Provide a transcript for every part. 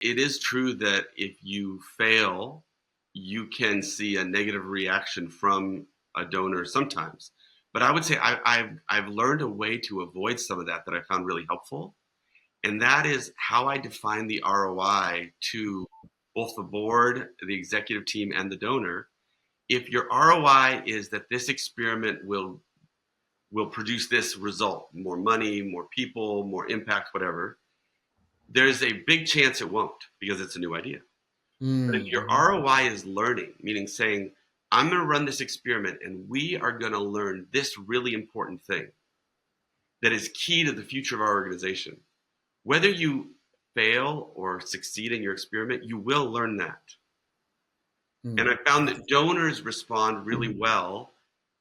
It is true that if you fail, you can see a negative reaction from a donor sometimes. But I would say I've learned a way to avoid some of that I found really helpful. And that is how I define the ROI to both the board, the executive team, and the donor. If your ROI is that this experiment will produce this result, more money, more people, more impact, whatever, there's a big chance it won't because it's a new idea. But if your Mm-hmm. ROI is learning, meaning saying, I'm going to run this experiment and we are going to learn this really important thing that is key to the future of our organization. Whether you fail or succeed in your experiment, you will learn that. And I found that donors respond really well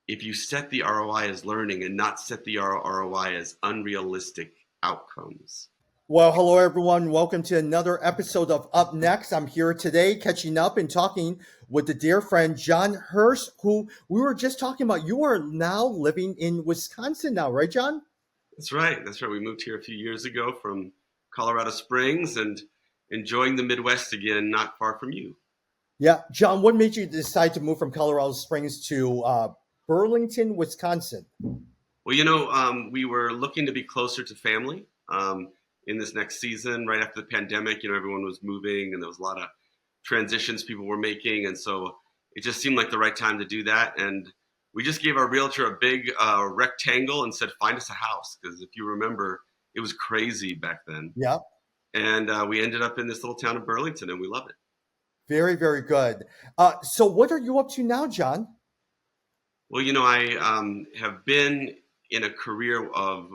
if you set the ROI as learning and not set the ROI as unrealistic outcomes. Well, hello everyone. Welcome to another episode of Up Next. I'm here today catching up and talking with the dear friend Jon Hirst, who we were just talking about. You are now living in Wisconsin now, right, Jon? That's right. That's right. We moved here a few years ago from Colorado Springs and enjoying the Midwest again, not far from you. Yeah. Jon, what made you decide to move from Colorado Springs to Burlington, Wisconsin? Well, we were looking to be closer to family in this next season. Right after the pandemic, everyone was moving and there was a lot of transitions people were making. And so it just seemed like the right time to do that. And we just gave our realtor a big rectangle and said, find us a house. Because if you remember, it was crazy back then. Yeah. And we ended up in this little town of Burlington and we love it. Very, very good. So what are you up to now, Jon? Well, I have been in a career of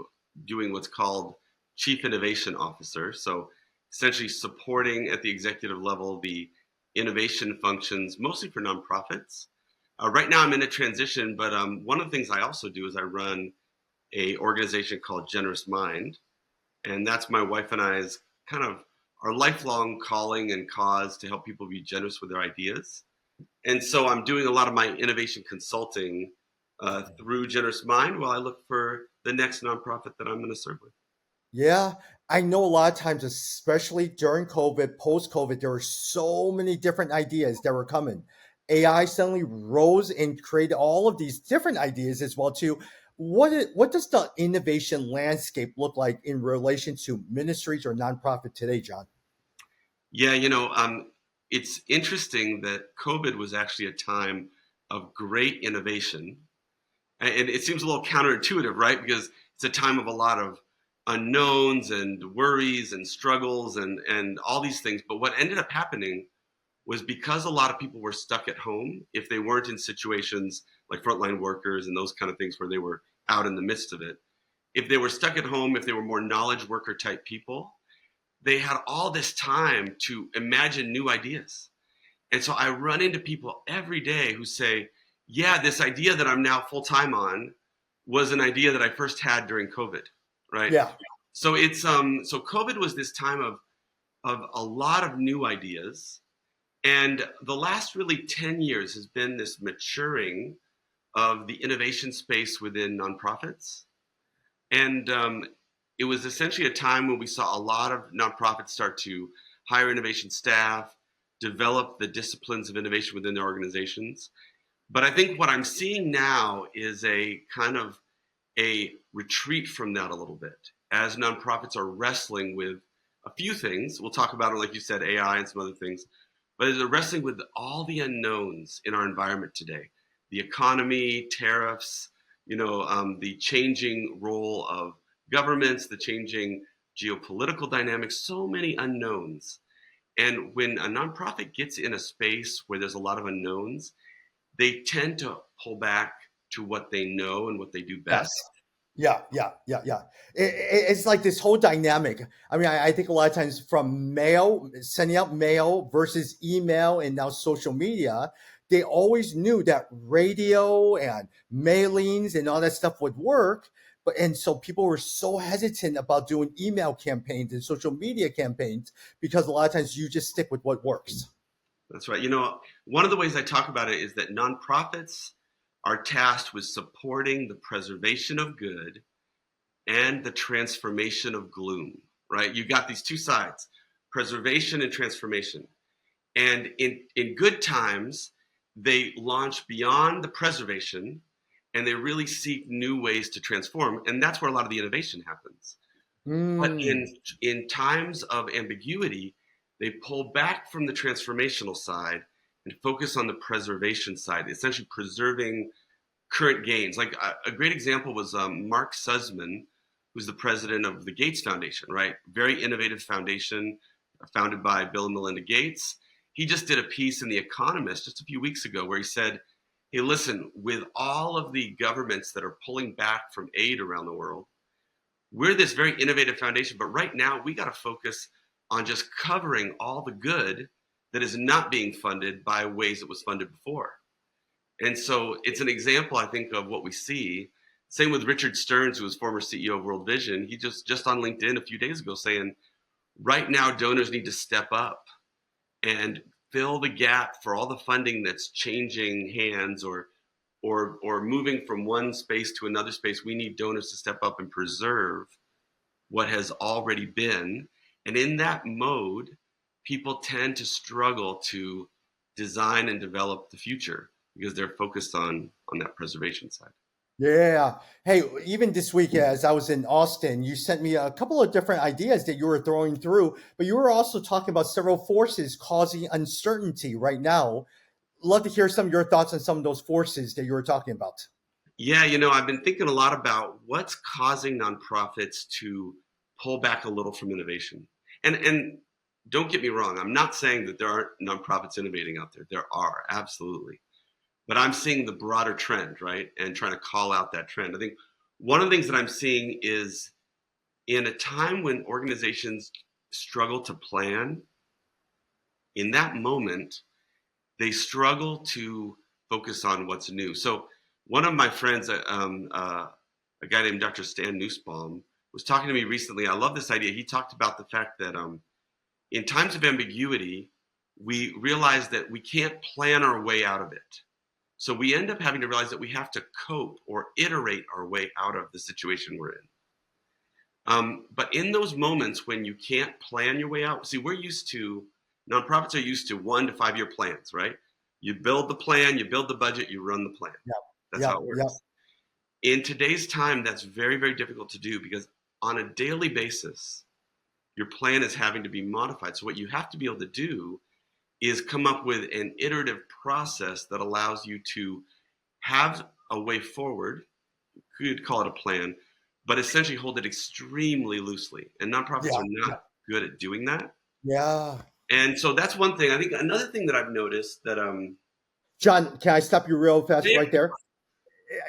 doing what's called Chief Innovation Officer. So essentially supporting at the executive level the innovation functions, mostly for nonprofits. Right now I'm in a transition, but one of the things I also do is I run a organization called Generous Mind. And that's my wife and I's kind of our lifelong calling and cause to help people be generous with their ideas. And so I'm doing a lot of my innovation consulting through Generous Mind while I look for the next nonprofit that I'm going to serve with. Yeah, I know a lot of times, especially during COVID, post COVID, there were so many different ideas that were coming. AI suddenly rose and created all of these different ideas as well too. What does the innovation landscape look like in relation to ministries or nonprofit today, Jon? Yeah, it's interesting that COVID was actually a time of great innovation. And it seems a little counterintuitive, right? Because it's a time of a lot of unknowns and worries and struggles and all these things. But what ended up happening was because a lot of people were stuck at home, if they weren't in situations like frontline workers and those kind of things where they were out in the midst of it, if they were stuck at home, if they were more knowledge worker type people, they had all this time to imagine new ideas. And so I run into people every day who say, yeah, this idea that I'm now full time on was an idea that I first had during COVID, right? Yeah. So so COVID was this time of a lot of new ideas. And the last really 10 years has been this maturing of the innovation space within nonprofits. And it was essentially a time when we saw a lot of nonprofits start to hire innovation staff, develop the disciplines of innovation within their organizations. But I think what I'm seeing now is a kind of a retreat from that a little bit as nonprofits are wrestling with a few things. We'll talk about it, like you said, AI and some other things, but they're wrestling with all the unknowns in our environment today. The economy, tariffs, the changing role of governments, the changing geopolitical dynamics, so many unknowns. And when a nonprofit gets in a space where there's a lot of unknowns, they tend to pull back to what they know and what they do Yes. best. Yeah. It's like this whole dynamic. I mean, I think a lot of times from mail, sending out mail versus email and now social media, they always knew that radio and mailings and all that stuff would work. And so people were so hesitant about doing email campaigns and social media campaigns because a lot of times you just stick with what works. That's right. One of the ways I talk about it is that nonprofits are tasked with supporting the preservation of good and the transformation of gloom, right? You've got these two sides, preservation and transformation. And in good times, they launch beyond the preservation and they really seek new ways to transform. And that's where a lot of the innovation happens. But Mm. in times of ambiguity, they pull back from the transformational side and focus on the preservation side, essentially preserving current gains. Like a great example was Mark Sussman, who's the president of the Gates Foundation, right? Very innovative foundation founded by Bill and Melinda Gates. He just did a piece in The Economist just a few weeks ago where he said, hey, listen, with all of the governments that are pulling back from aid around the world, we're this very innovative foundation, but right now we got to focus on just covering all the good that is not being funded by ways it was funded before. And so it's an example, I think, of what we see. Same with Richard Stearns, who was former CEO of World Vision. He just on LinkedIn a few days ago saying, right now donors need to step up and fill the gap for all the funding that's changing hands or moving from one space to another space. We need donors to step up and preserve what has already been. And in that mode, people tend to struggle to design and develop the future because they're focused on that preservation side. Yeah. Hey, even this week, as I was in Austin, you sent me a couple of different ideas that you were throwing through, but you were also talking about several forces causing uncertainty right now. Love to hear some of your thoughts on some of those forces that you were talking about. Yeah, I've been thinking a lot about what's causing nonprofits to pull back a little from innovation. And don't get me wrong, I'm not saying that there aren't nonprofits innovating out there. There are, absolutely. But I'm seeing the broader trend, right? And trying to call out that trend. I think one of the things that I'm seeing is in a time when organizations struggle to plan, in that moment, they struggle to focus on what's new. So one of my friends, a guy named Dr. Stan Nussbaum, was talking to me recently. I love this idea. He talked about the fact that in times of ambiguity, we realize that we can't plan our way out of it. So we end up having to realize that we have to cope or iterate our way out of the situation we're in. But in those moments when you can't plan your way out, see, nonprofits are used to 1 to 5 year plans, right? You build the plan, you build the budget, you run the plan. Yeah. That's Yeah. how it Yeah. works. In today's time, that's very, very difficult to do because on a daily basis, your plan is having to be modified. So what you have to be able to do is come up with an iterative process that allows you to have a way forward. You could call it a plan, but essentially hold it extremely loosely. And nonprofits Yeah. are Yeah. not good at doing that. Yeah. And so that's one thing. I think another thing that I've noticed that John, can I stop you real fast yeah, right there?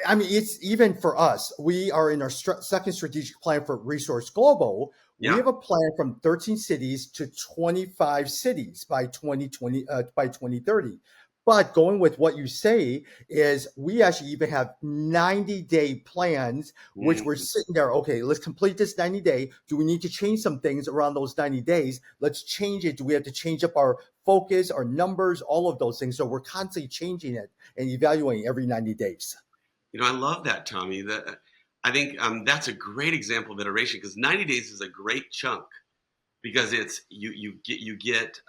I mean, it's even for us. We are in our second strategic plan for Resource Global. We yeah, have a plan from 13 cities to 25 cities by 2020, by 2030. But going with what you say is we actually even have 90-day plans, which we're mm, sitting there. Okay, let's complete this 90-day. Do we need to change some things around those 90 days? Let's change it. Do we have to change up our focus, our numbers, all of those things? So we're constantly changing it and evaluating every 90 days. I love that, Tommy. That I think that's a great example of iteration because 90 days is a great chunk because it's you get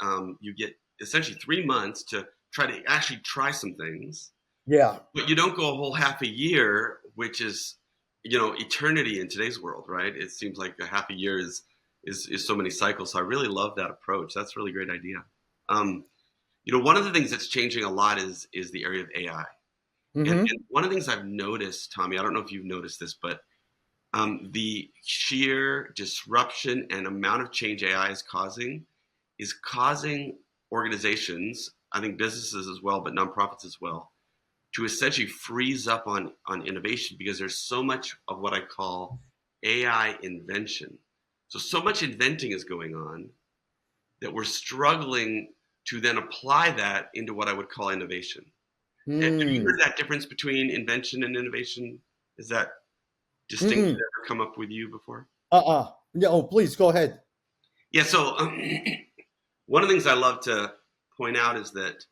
essentially 3 months to try to actually try some things, Yeah. but you don't go a whole half a year, which is eternity in today's world, right? It seems like a half a year is so many cycles. So I really love that approach. That's a really great idea. Um, one of the things that's changing a lot is the area of AI. Mm-hmm. And one of the things I've noticed, Tommy, I don't know if you've noticed this, but the sheer disruption and amount of change AI is causing organizations, I think businesses as well, but nonprofits as well, to essentially freeze up on innovation because there's so much of what I call AI invention. So much inventing is going on that we're struggling to then apply that into what I would call innovation. Have you Mm. heard that difference between invention and innovation? Is that distinction Mm-mm. ever come up with you before? Uh-uh. No, please go ahead. Yeah, so one of the things I love to point out is that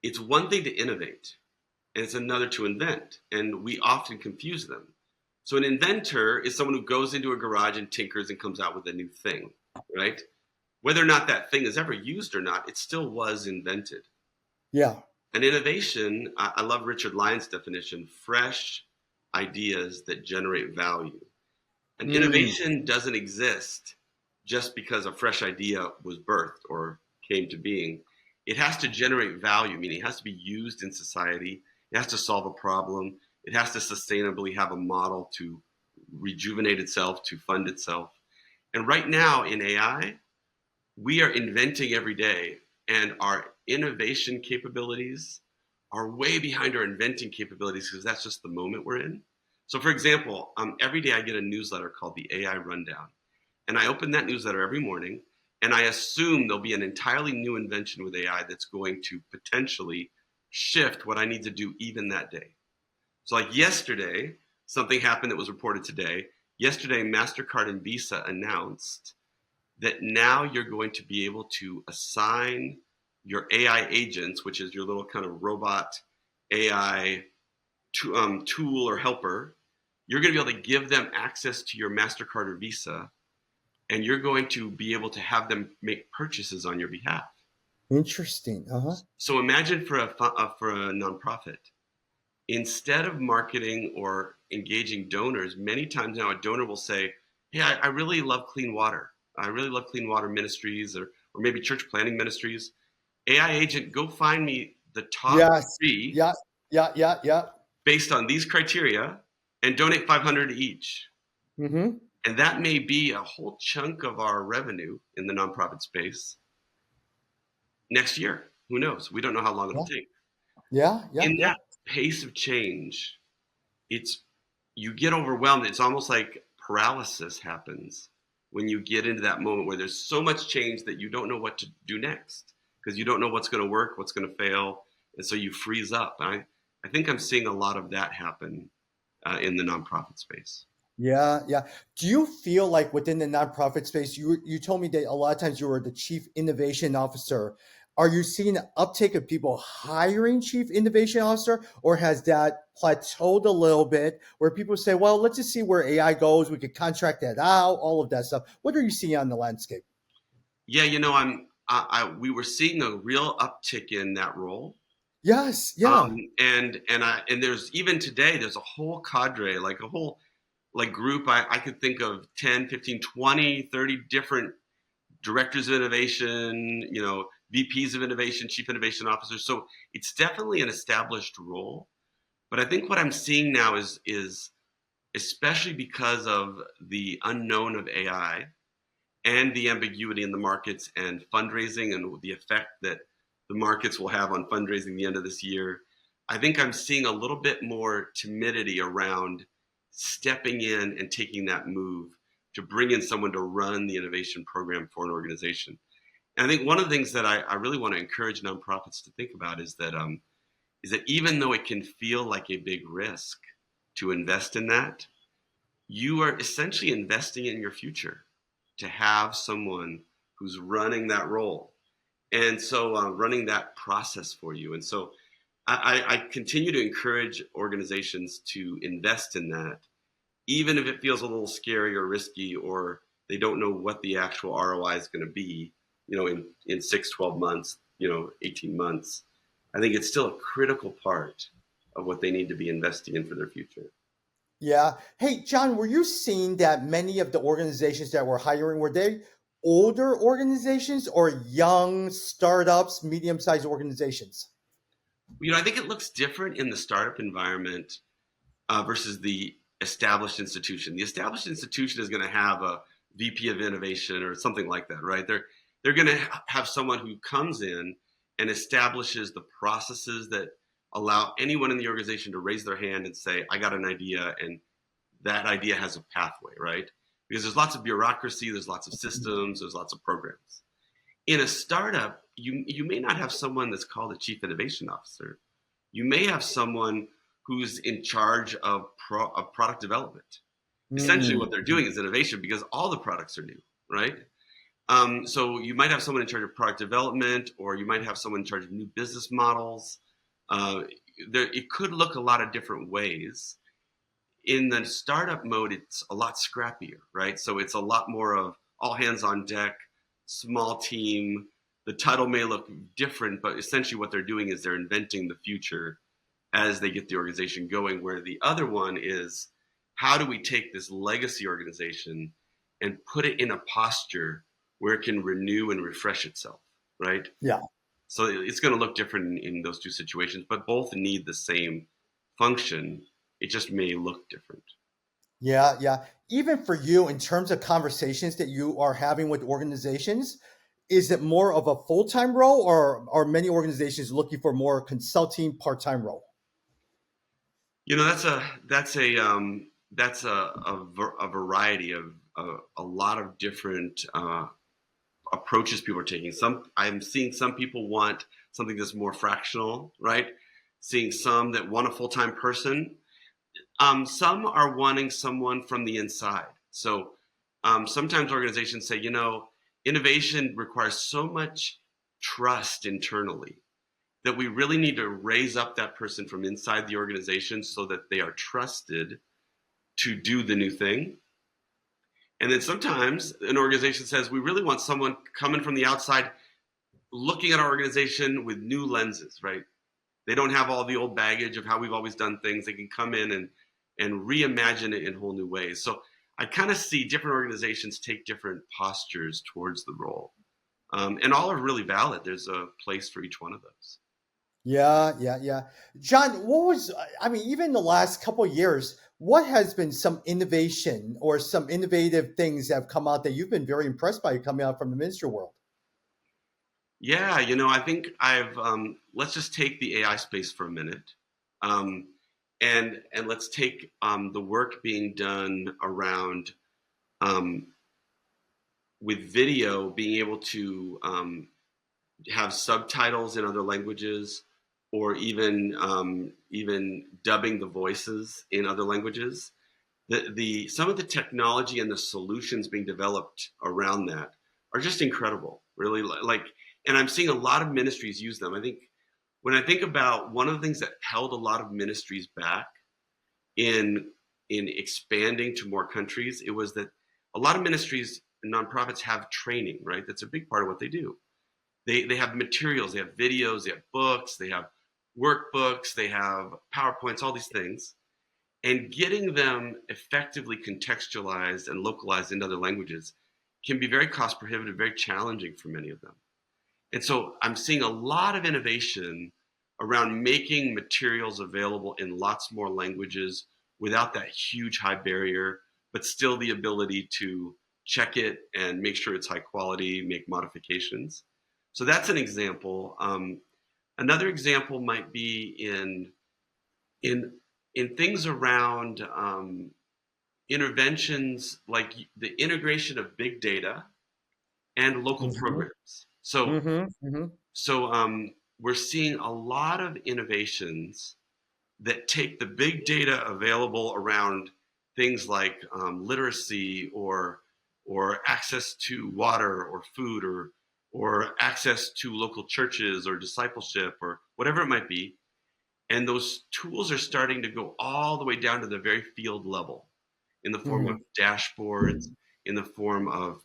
it's one thing to innovate and it's another to invent. And we often confuse them. So an inventor is someone who goes into a garage and tinkers and comes out with a new thing, right? whether or not that thing is ever used or not, it still was invented. Yeah. An innovation, I love Richard Lyon's definition, fresh ideas that generate value. An Mm. innovation doesn't exist just because a fresh idea was birthed or came to being. It has to generate value, meaning it has to be used in society. It has to solve a problem. It has to sustainably have a model to rejuvenate itself, to fund itself. And right now in AI, we are inventing every day, and our innovation capabilities are way behind our inventing capabilities because that's just the moment we're in. So, for example, every day I get a newsletter called the AI Rundown, and I open that newsletter every morning, and I assume there'll be an entirely new invention with AI that's going to potentially shift what I need to do even that day. So, like yesterday, something happened that was reported today. Yesterday, MasterCard and Visa announced that now you're going to be able to assign your AI agents, which is your little kind of robot AI tool or helper, you're going to be able to give them access to your MasterCard or Visa, and you're going to be able to have them make purchases on your behalf. Interesting. Uh-huh. So imagine for a nonprofit, instead of marketing or engaging donors, many times now a donor will say, hey, I really love clean water. I really love clean water ministries or maybe church planting ministries. AI agent, go find me the top Yes. three Yeah. Yeah. Yeah. Yeah. based on these criteria and donate 500 each. Mm-hmm. And that may be a whole chunk of our revenue in the nonprofit space next year. Who knows? We don't know how long it'll Yeah. take. Yeah. Yeah. In Yeah. that pace of change, it's you get overwhelmed. It's almost like paralysis happens when you get into that moment where there's so much change that you don't know what to do next because you don't know what's going to work, what's going to fail, and so you freeze up. I think I'm seeing a lot of that happen in the nonprofit space. Yeah, yeah. Do you feel like within the nonprofit space, you told me that a lot of times you were the chief innovation officer. Are you seeing an uptake of people hiring chief innovation officer, or has that plateaued a little bit where people say, well, let's just see where AI goes, we could contract that out, all of that stuff. What are you seeing on the landscape? Yeah, we were seeing a real uptick in that role. Yes, yeah. And there's even today there's a whole cadre, like a whole like group. I could think of 10, 15, 20, 30 different directors of innovation, VPs of innovation, chief innovation officers. So it's definitely an established role. But I think what I'm seeing now is especially because of the unknown of AI and the ambiguity in the markets and fundraising and the effect that the markets will have on fundraising the end of this year, I think I'm seeing a little bit more timidity around stepping in and taking that move to bring in someone to run the innovation program for an organization. And I think one of the things that I really want to encourage nonprofits to think about is that even though it can feel like a big risk to invest in that, you are essentially investing in your future to have someone who's running that role and so running that process for you. And so I continue to encourage organizations to invest in that, even if it feels a little scary or risky, or they don't know what the actual ROI is going to be, in 6, 12 months, 18 months. I think it's still a critical part of what they need to be investing in for their future. Yeah. Hey, John, were you seeing that many of the organizations that were hiring, were they older organizations or young startups, medium-sized organizations? I think it looks different in the startup environment versus the established institution. The established institution is going to have a VP of innovation or something like that, right? They're going to have someone who comes in and establishes the processes that allow anyone in the organization to raise their hand and say, I got an idea, and that idea has a pathway, right? Because there's lots of bureaucracy, there's lots of systems, there's lots of programs. In a startup, you may not have someone that's called a chief innovation officer. You may have someone who's in charge of product development. Essentially, Mm. what they're doing is innovation because all the products are new, right? So you might have someone in charge of product development, or you might have someone in charge of new business models. It could look a lot of different ways. In the startup mode, it's a lot scrappier, right? So it's a lot more of all hands on deck, small team. The title may look different, but essentially what they're doing is they're inventing the future as they get the organization going, where the other one is, how do we take this legacy organization and put it in a posture where it can renew and refresh itself, right? Yeah. So it's going to look different in those two situations, but both need the same function. It just may look different. Yeah, yeah. Even for you, in terms of conversations that you are having with organizations, is it more of a full-time role, or are many organizations looking for more consulting part-time role? You know, that's a variety of a lot of different approaches people are taking. I'm seeing some people want something that's more fractional, right? Seeing some that want a full time person. Some are wanting someone from the inside. So sometimes organizations say, you know, innovation requires so much trust internally that we really need to raise up that person from inside the organization so that they are trusted to do the new thing. And then sometimes an organization says, we really want someone coming from the outside looking at our organization with new lenses, right? They don't have all the old baggage of how we've always done things. They can come in and reimagine it in whole new ways. So I kind of see different organizations take different postures towards the role. And all are really valid. There's a place for each one of those. Yeah, yeah, yeah. John, what was, I mean, even the last couple of years, what has been some innovation or some innovative things that have come out that you've been very impressed by coming out from the ministry world? Yeah, you know, I think let's just take the AI space for a minute. Um, and let's take the work being done around um, with video being able to have subtitles in other languages, or even dubbing the voices in other languages. The some of the technology and the solutions being developed around that are just incredible. Really, like, and I'm seeing a lot of ministries use them. I think when I think about one of the things that held a lot of ministries back in expanding to more countries, it was that a lot of ministries and nonprofits have training, right? That's a big part of what they do. They have materials, they have videos, they have books, they have workbooks, they have PowerPoints, all these things. And getting them effectively contextualized and localized into other languages can be very cost prohibitive, very challenging for many of them. And so I'm seeing a lot of innovation around making materials available in lots more languages without that huge high barrier, but still the ability to check it and make sure it's high quality, make modifications. So that's an example. Another example might be in in things around interventions like the integration of big data and local Hmm. programs. So Hmm. Hmm. we're seeing a lot of innovations that take the big data available around things like literacy or access to water or food or access to local churches or discipleship or whatever it might be. And those tools are starting to go all the way down to the very field level in the form of Hmm. dashboards, in the form of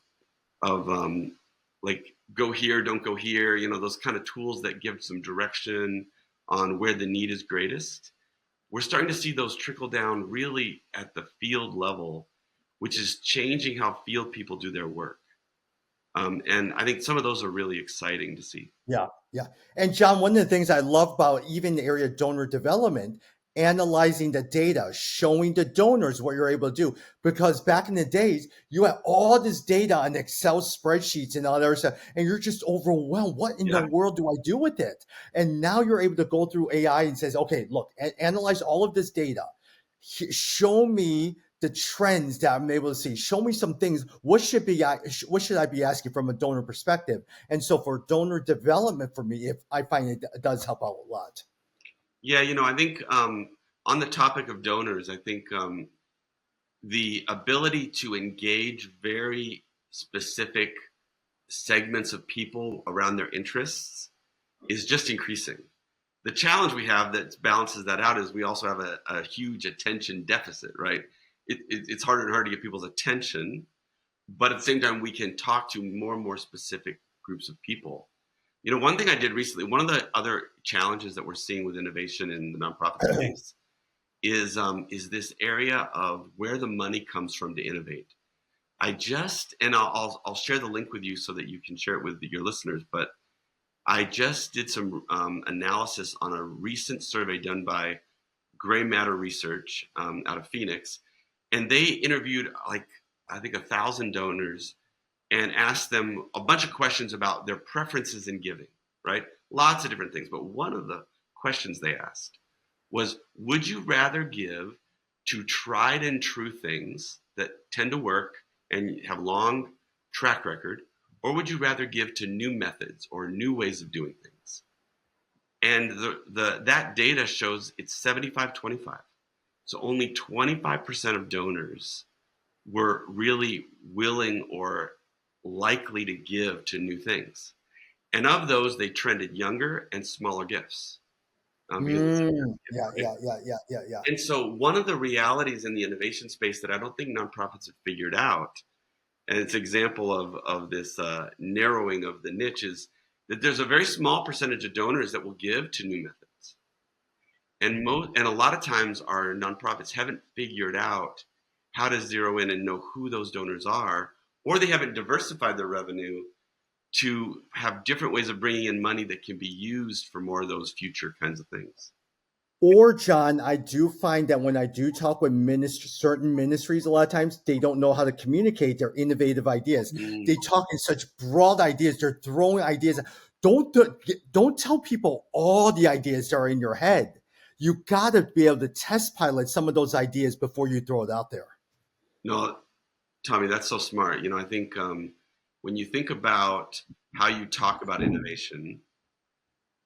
like go here, don't go here, you know, those kind of tools that give some direction on where the need is greatest. We're starting to see those trickle down really at the field level, which is changing how field people do their work. And I think some of those are really exciting to see. Yeah, yeah. And John, one of the things I love about even the area of donor development, analyzing the data, showing the donors what you're able to do. Because back in the days, you had all this data on Excel spreadsheets and all that stuff, and you're just overwhelmed. What in the Yeah, world do I do with it? And now you're able to go through AI and says, okay, look, analyze all of this data. Show me the trends that I'm able to see. Show me some things. What should I be asking from a donor perspective? And so for donor development for me, if I find it does help out a lot. yeah. You know, I think on the topic of donors, I think the ability to engage very specific segments of people around their interests is just increasing. The challenge we have that balances that out is we also have a huge attention deficit, right? It's harder and harder to get people's attention, but at the same time, we can talk to more and more specific groups of people. One thing I did recently, one of the other challenges that we're seeing with innovation in the nonprofit space is this area of where the money comes from to innovate. I'll share the link with you so that you can share it with your listeners. But I just did some analysis on a recent survey done by Gray Matter Research out of Phoenix, and they interviewed I think 1,000 donors and asked them a bunch of questions about their preferences in giving. Right, lots of different things. But one of the questions they asked was, would you rather give to tried and true things that tend to work and have long track record, or would you rather give to new methods or new ways of doing things? And that data shows it's 75-25. So only 25% of donors were really willing or likely to give to new things. And of those, they trended younger and smaller gifts. Yeah. And so one of the realities in the innovation space that I don't think nonprofits have figured out, and it's an example of this narrowing of the niche, is that there's a very small percentage of donors that will give to new methods. And a lot of times our nonprofits haven't figured out how to zero in and know who those donors are, or they haven't diversified their revenue to have different ways of bringing in money that can be used for more of those future kinds of things. Or, John, I do find that when I do talk with certain ministries, a lot of times they don't know how to communicate their innovative ideas. They talk in such broad ideas. They're throwing ideas. Don't tell people all the ideas that are in your head. You got to be able to test pilot some of those ideas before you throw it out there. No, Tommy, that's so smart. I think when you think about how you talk about innovation,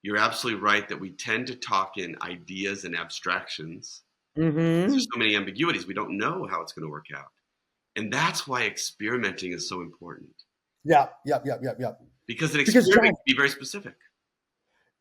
you're absolutely right that we tend to talk in ideas and abstractions. There's so many ambiguities. We don't know how it's going to work out. And that's why experimenting is so important. Yeah. Because an experiment can be very specific.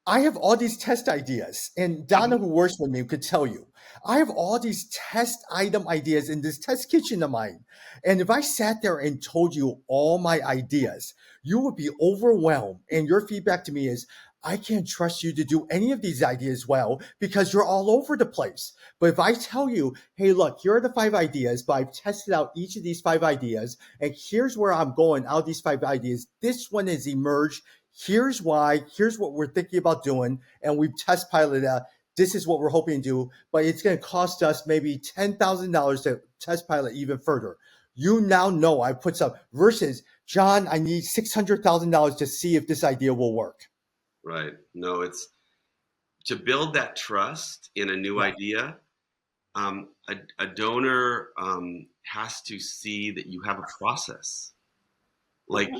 I have all these test ideas, and Donna, who works with me, could tell you, I have all these test item ideas in this test kitchen of mine. And if I sat there and told you all my ideas, you would be overwhelmed. And your feedback to me is, I can't trust you to do any of these ideas well because you're all over the place. But if I tell you, hey, look, here are the 5 ideas, but I've tested out each of these 5 ideas, and here's where I'm going out of these 5 ideas. This one has emerged. Here's why. Here's what we're thinking about doing. And we've test piloted out. This is what we're hoping to do, but it's going to cost us maybe $10,000 to test pilot even further. You now know I put some versus, John, I need $600,000 to see if this idea will work. Right. No, it's to build that trust in a new idea. A donor has to see that you have a process. Like,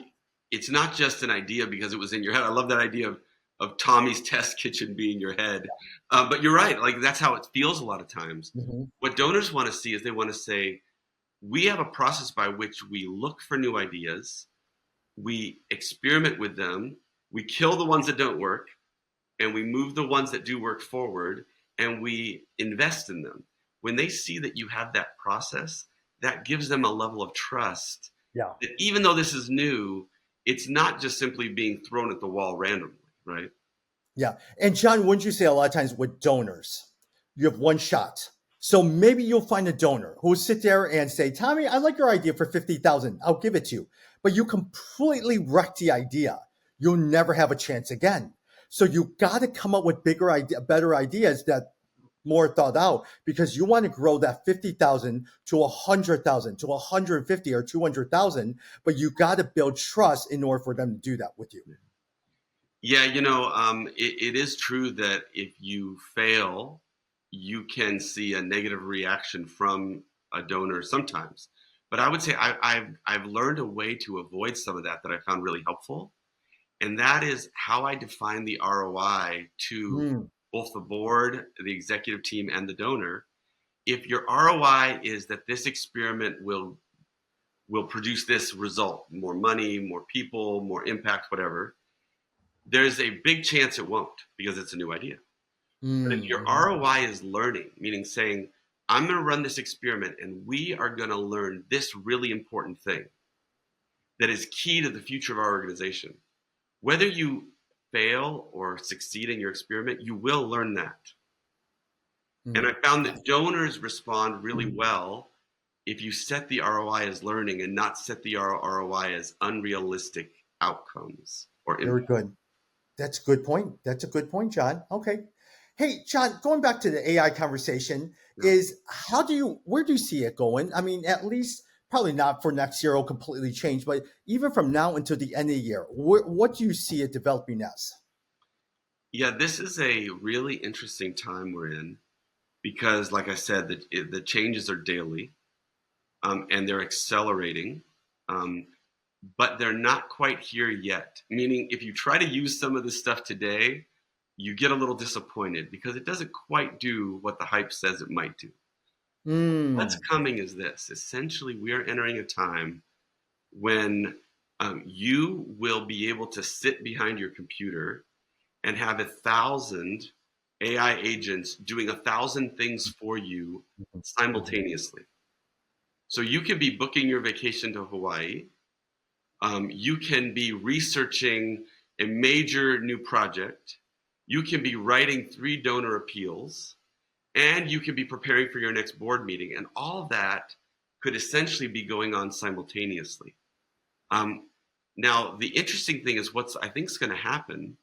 it's not just an idea because it was in your head. I love that idea of Tommy's test kitchen being your head. But you're right. Like, that's how it feels a lot of times. What donors want to see is they want to say, we have a process by which we look for new ideas. We experiment with them. We kill the ones that don't work, and we move the ones that do work forward, and we invest in them. When they see that you have that process, that gives them a level of trust. Yeah. That even though this is new, it's not just simply being thrown at the wall randomly, right? Yeah. And John, wouldn't you say a lot of times with donors, you have one shot. So maybe you'll find a donor who will sit there and say, Tommy, I like your idea for $50,000. I'll give it to you. But you completely wreck the idea. You'll never have a chance again. So you got to come up with better ideas that more thought out, because you want to grow that 50,000 to 100,000 to 150 or 200,000, but you got to build trust in order for them to do that with you. Yeah, it is true that if you fail, you can see a negative reaction from a donor sometimes. But I would say I've learned a way to avoid some of that I found really helpful. And that is how I define the ROI to both the board, the executive team, and the donor. If your ROI is that this experiment will produce this result, more money, more people, more impact, whatever, there's a big chance it won't because it's a new idea. But if your ROI is learning, meaning saying, I'm going to run this experiment and we are going to learn this really important thing. that is key to the future of our organization. Whether you fail or succeed in your experiment, you will learn that. And I found that donors respond really well if you set the ROI as learning and not set the ROI as unrealistic outcomes or Very impact. good. That's a good point. That's a good point, John. Okay. Hey, John, going back to the AI conversation, Yeah. is where do you see it going? I mean, at least probably not for next year, it'll completely change, but even from now until the end of the year, what do you see it developing as? Yeah, this is a really interesting time we're in because, like I said, the changes are daily, and they're accelerating, um, but they're not quite here yet. Meaning, if you try to use some of this stuff today, you get a little disappointed because it doesn't quite do what the hype says it might do. What's Mm. coming is this. Essentially, we are entering a time when you will be able to sit behind your computer and have 1,000 AI agents doing 1,000 things for you simultaneously. So you can be booking your vacation to Hawaii. You can be researching a major new project. You can be writing 3 donor appeals, and you can be preparing for your next board meeting. And all of that could essentially be going on simultaneously. Um, Now, the interesting thing is what's I think is going to happen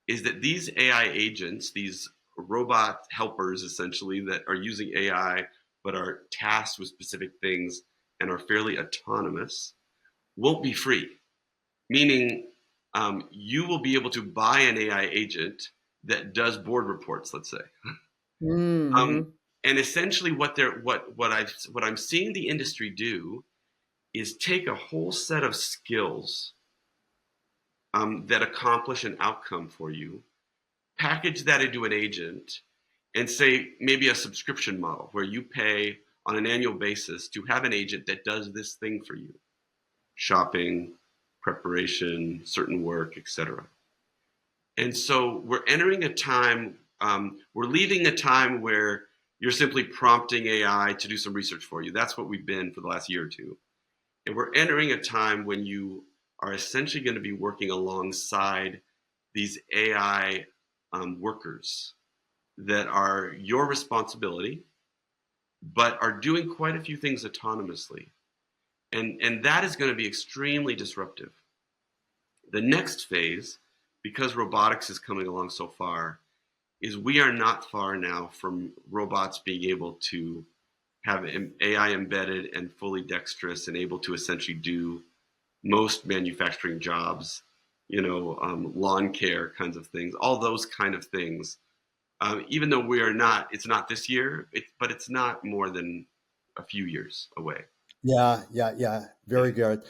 is that these AI agents, these robot helpers essentially that are using AI but are tasked with specific things and are fairly autonomous, won't be free. Meaning, you will be able to buy an AI agent that does board reports, let's say. Um, Mm-hmm. and essentially, what I'm seeing the industry do is take a whole set of skills that accomplish an outcome for you, package that into an agent, and say maybe a subscription model where you pay on an annual basis to have an agent that does this thing for you: shopping, preparation, certain work, etc. And so we're entering a time, we're leaving a time where you're simply prompting AI to do some research for you. That's what we've been for the last year or two. And we're entering a time when you are essentially going to be working alongside these AI workers that are your responsibility, but are doing quite a few things autonomously. And that is going to be extremely disruptive. The next phase, because robotics is coming along so far, is we are not far now from robots being able to have AI embedded and fully dexterous and able to essentially do most manufacturing jobs, lawn care kinds of things, all those kind of things. Even though it's not this year, but it's not more than a few years away. Yeah, yeah, yeah. Yeah. Very good.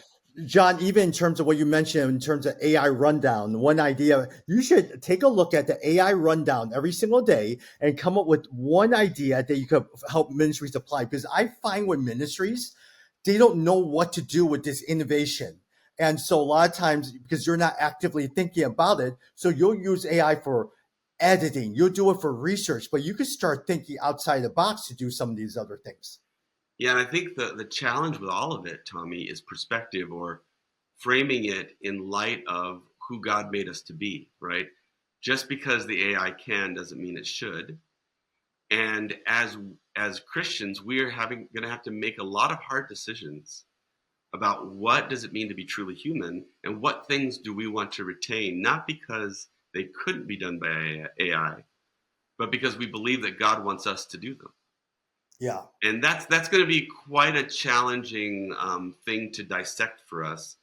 John, even in terms of what you mentioned in terms of AI rundown, one idea, you should take a look at the AI rundown every single day and come up with one idea that you could help ministries apply. Because I find with ministries, they don't know what to do with this innovation. And so a lot of times, because you're not actively thinking about it, so you'll use AI for editing, you'll do it for research, but you could start thinking outside the box to do some of these other things. Yeah, and I think the challenge with all of it, Tommy, is perspective, or framing it in light of who God made us to be, right? Just because the AI can doesn't mean it should. And as Christians, we are going to have to make a lot of hard decisions about what does it mean to be truly human and what things do we want to retain, not because they couldn't be done by AI, but because we believe that God wants us to do them. Yeah. And that's going to be quite a challenging thing to dissect for us,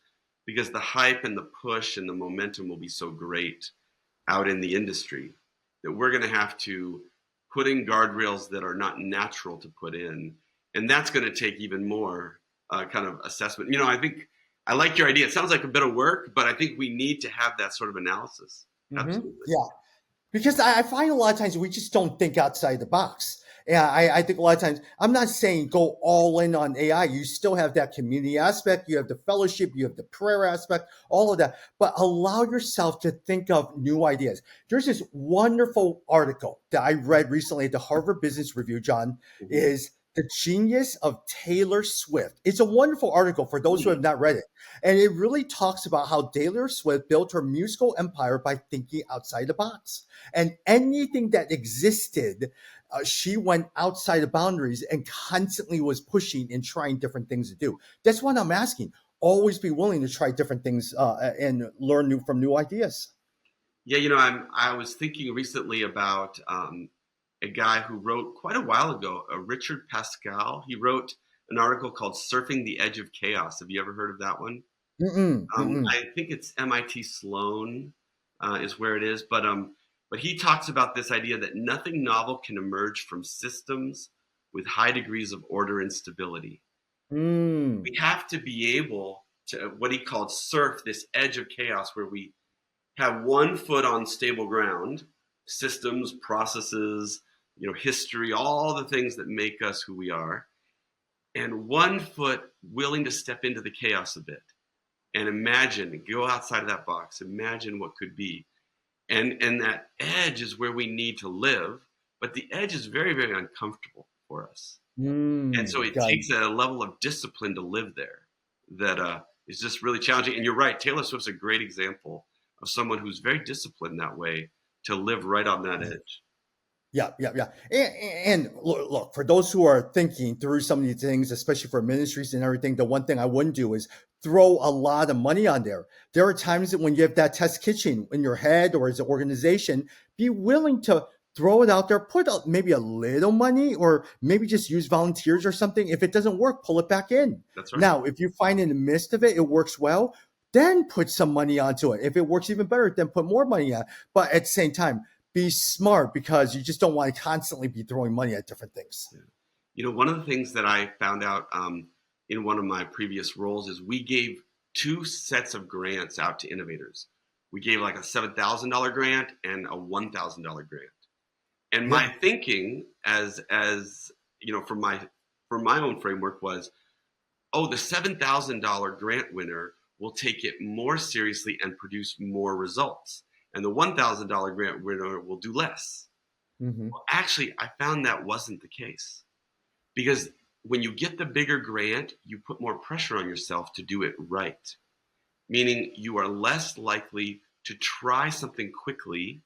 because the hype and the push and the momentum will be so great out in the industry that we're going to have to put in guardrails that are not natural to put in, and that's going to take even more kind of assessment. I think I like your idea. It sounds like a bit of work, but I think we need to have that sort of analysis. Hmm. Absolutely. Yeah. Because I find a lot of times we just don't think outside the box. Yeah, I think a lot of times, I'm not saying go all in on AI. You still have that community aspect, you have the fellowship, you have the prayer aspect, all of that. But allow yourself to think of new ideas. There's this wonderful article that I read recently at the Harvard Business Review, John, Mhm. is The Genius of Taylor Swift. It's a wonderful article for those who Hmm. have not read it. And it really talks about how Taylor Swift built her musical empire by thinking outside the box. And anything that existed, she went outside the boundaries and constantly was pushing and trying different things to do. That's what I'm asking. Always be willing to try different things and learn from new ideas. Yeah, I was thinking recently about a guy who wrote quite a while ago, Richard Pascal. He wrote an article called "Surfing the Edge of Chaos." Have you ever heard of that one? Mm-mm, mm-mm. I think it's MIT Sloan is where it is, but he talks about this idea that nothing novel can emerge from systems with high degrees of order and stability. Mm. We have to be able to what he called surf this edge of chaos, where we have one foot on stable ground, systems, processes, history, all the things that make us who we are, and one foot willing to step into the chaos a bit and imagine, go outside of that box, imagine what could be. And that edge is where we need to live, but the edge is very, very uncomfortable for us. And so Mm. it God. takes a level of discipline to live there that is just really challenging. And you're right, Taylor Swift's a great example of someone who's very disciplined that way to live right on that edge. Yeah, yeah, yeah. And look, for those who are thinking through some of these things, especially for ministries and everything, the one thing I wouldn't do is throw a lot of money on there. There are times that when you have that test kitchen in your head or as an organization, be willing to throw it out there, put maybe a little money or maybe just use volunteers or something. If it doesn't work, pull it back in. That's right. Now, if you find in the midst of it, it works well, then put some money onto it. If it works even better, then put more money on. But at the same time, be smart because you just don't want to constantly be throwing money at different things. Yeah. One of the things that I found out in one of my previous roles is we gave two sets of grants out to innovators. We gave like a $7,000 grant and a $1,000 grant. And my Yeah. thinking as for my own framework was, oh, the $7,000 grant winner will take it more seriously and produce more results. And the $1,000 grant winner will do less. Hmm. Well, actually, I found that wasn't the case because when you get the bigger grant, you put more pressure on yourself to do it right, meaning you are less likely to try something quickly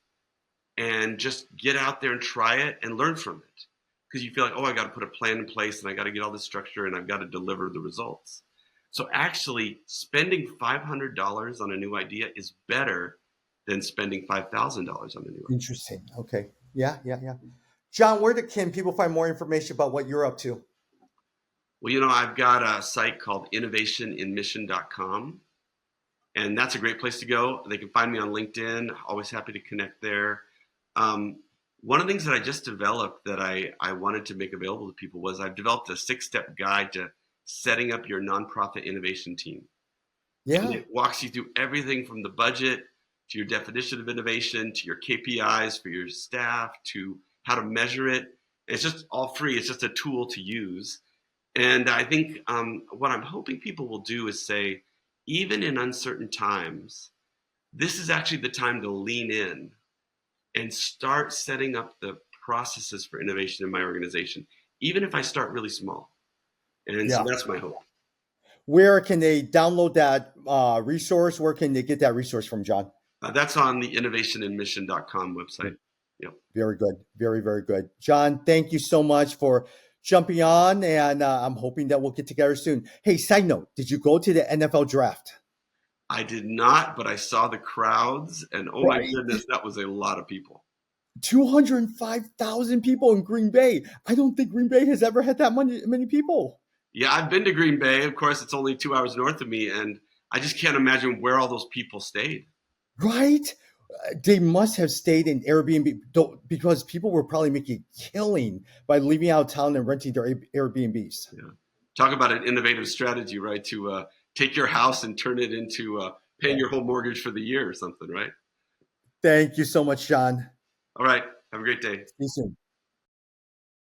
and just get out there and try it and learn from it because you feel like, oh, I got to put a plan in place and I got to get all this structure and I've got to deliver the results. So actually spending $500 on a new idea is better than spending $5,000 on a new idea. Interesting. Okay. Yeah, yeah, yeah. John, can people find more information about what you're up to? Well, I've got a site called innovationinmission.com, and that's a great place to go. They can find me on LinkedIn. Always happy to connect there. One of the things that I just developed that I wanted to make available to people was I've developed a 6-step guide to setting up your nonprofit innovation team. And Yeah. it walks you through everything from the budget to your definition of innovation to your KPIs for your staff to how to measure it. It's just all free. It's just a tool to use. And I think what I'm hoping people will do is say, even in uncertain times, this is actually the time to lean in and start setting up the processes for innovation in my organization, even if I start really small. And so Yeah. that's my hope. Where can they download that resource? Where can they get that resource from, John? That's on the innovationinmission.com website. Yep. Very good. Very, very good. John, thank you so much for jumping on. And I'm hoping that we'll get together soon. Hey, side note, did you go to the NFL draft? I did not, but I saw the crowds, and oh my Right. goodness, that was a lot of people. 205,000 people in Green Bay. I don't think Green Bay has ever had that many people. Yeah, I've been to Green Bay. Of course, it's only 2 hours north of me, and I just can't imagine where all those people stayed. Right? They must have stayed in Airbnb because people were probably making a killing by leaving out of town and renting their Airbnbs. Yeah. Talk about an innovative strategy, right? To take your house and turn it into paying Yeah. your whole mortgage for the year or something, right? Thank you so much, John. All right. Have a great day. See you soon.